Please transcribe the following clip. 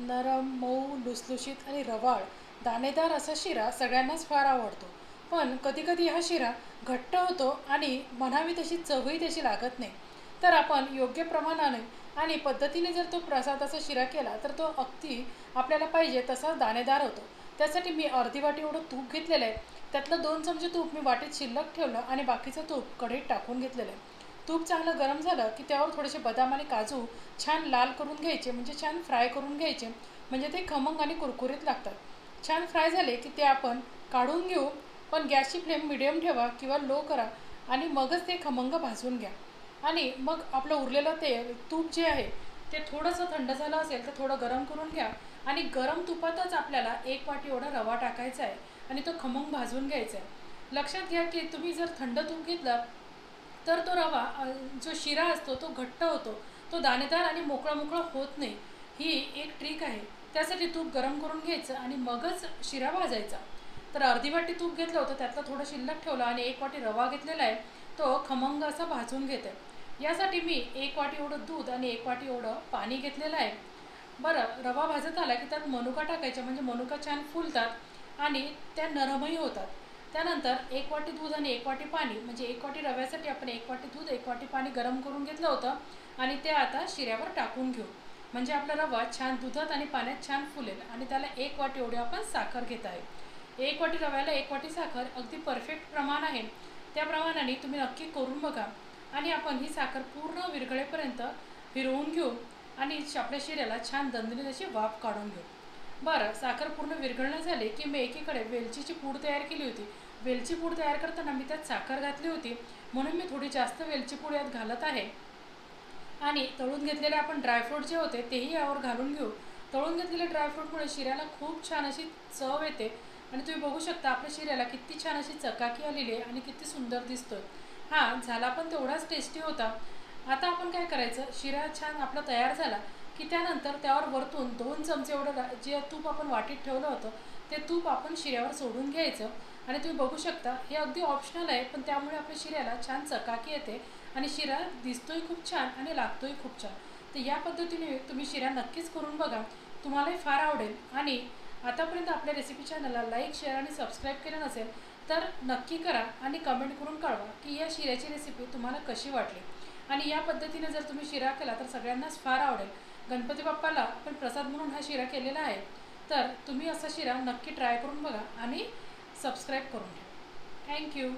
नरम, मऊ, लुसलुशीत आणि रवाळ दाणेदार असा शिरा सगळ्यांनाच फार आवडतो. पण कधीकधी हा शिरा घट्ट होतो आणि म्हणावी तशी चवही त्याची लागत नाही. तर आपण योग्य प्रमाणाने आणि पद्धतीने जर तो प्रसादाचा शिरा केला तर तो अगदी आपल्याला पाहिजे तसा दाणेदार होतो. त्यासाठी मी अर्धी वाटी एवढं तूप घेतलेलं आहे. त्यातलं 2 चमचे तूप मी वाटीत शिल्लक ठेवलं आणि बाकीचं तूप कढईत टाकून घेतलेलं आहे. तूप चांगलं गरम झालं की त्यावर थोडेसे बदाम आणि काजू छान लाल करून घ्यायचे, म्हणजे छान फ्राय करून घ्यायचे, म्हणजे ते खमंग आणि कुरकुरीत लागतात. छान फ्राय झाले की ते आपण काढून घेऊ. पण गॅसची फ्लेम मिडियम ठेवा किंवा लो करा आणि मगच ते खमंग भाजून घ्या. आणि मग आपलं उरलेलं तेल तूप जे आहे ते थोडंसं थंड झालं असेल तर थोडं गरम करून घ्या आणि गरम तुपातच आपल्याला 1 वाटी एवढा रवा टाकायचा आहे आणि तो खमंग भाजून घ्यायचा आहे. लक्षात घ्या की तुम्ही जर थंड तूप घेतलं तर तो रवा जो शिरा असतो तो घट्ट होतो, तो दाणेदार आणि मोकळा मोकळा होत नाही. ही एक ट्रिक आहे. त्यासाठी तूप गरम करून घ्यायचं आणि मगच शिरा भाजायचा. तर अर्धी वाटी तूप घेतलं होतं, त्यातलं थोडं शिल्लक ठेवलं आणि 1 वाटी रवा घेतलेला आहे, तो खमंग असा भाजून घेते. यासाठी मी 1 वाटी एवढं दूध आणि 1 वाटी एवढं पाणी घेतलेलं आहे. बरं, रवा भाजत आला की त्यात मनुका टाकायचा, म्हणजे मनुका छान फुलतात आणि त्या नरमही होतात. त्यानंतर 1 वाटी दूध आणि 1 वाटी पाणी, म्हणजे 1 वाटी रव्यासाठी आपण 1 वाटी दूध 1 वाटी पाणी गरम करून घेतलं होतं आणि ते आता शिऱ्यावर टाकून घेऊ. म्हणजे आपला रवा छान दुधात आणि पाण्यात छान फुलेल. आणि त्याला 1 वाटी एवढी आपण साखर घेत आहे. 1 वाटी रव्याला 1 वाटी साखर अगदी परफेक्ट प्रमाण आहे. त्या प्रमाणाने तुम्ही नक्की करून बघा. आणि आपण ही साखर पूर्ण विरघळेपर्यंत फिरवून घेऊ आणि आपल्या शिऱ्याला छान दणदणीत अशी वाफ काढून घेऊ. बरं, साखर पूर्ण विरघळणं झाले की मी एकीकडे वेलचीची पूड तयार केली होती. वेलची पूड तयार करताना मी त्यात साखर घातली होती, म्हणून मी थोडी जास्त वेलची पूड यात घालत आहे. आणि तळून घेतलेले आपण ड्रायफ्रूट जे होते तेही यावर घालून घेऊ. तळून घेतलेले ड्रायफ्रूटमुळे शिऱ्याला खूप छान अशी चव येते. आणि तुम्ही बघू शकता आपल्या शिऱ्याला किती छान अशी चकाकी आलेली आहे आणि किती सुंदर दिसतोय. हा झाला पण तेवढाच टेस्टी होता. आता आपण काय करायचं, शिरा छान आपला तयार झाला की त्यानंतर त्यावर वरतून 2 चमचे एवढं जे तूप आपण वाटीत ठेवलं होतं ते तूप आपण शिऱ्यावर सोडून घ्यायचं. आणि तुम्ही बघू शकता हे अगदी ऑप्शनल आहे, पण त्यामुळे आपल्या शिऱ्याला छान चकाकी येते आणि शिरा दिसतोही खूप छान आणि लागतोही खूप छान. तर या पद्धतीने तुम्ही शिरा नक्कीच करून बघा, तुम्हालाही फार आवडेल. आणि आतापर्यंत आपल्या रेसिपी चॅनलला लाईक, शेअर आणि सबस्क्राईब केलं नसेल तर नक्की करा आणि कमेंट करून कळवा की या शिऱ्याची रेसिपी तुम्हाला कशी वाटली. आणि या पद्धतीने जर तुम्ही शिरा केला तर सगळ्यांनाच फार आवडेल. गणपती बाप्पाला आपण प्रसाद म्हणून हा शिरा केलेला आहे. तर तुम्ही असा शिरा नक्की ट्राय करून बघा आणि सबस्क्राईब करून ठेवा. थँक्यू.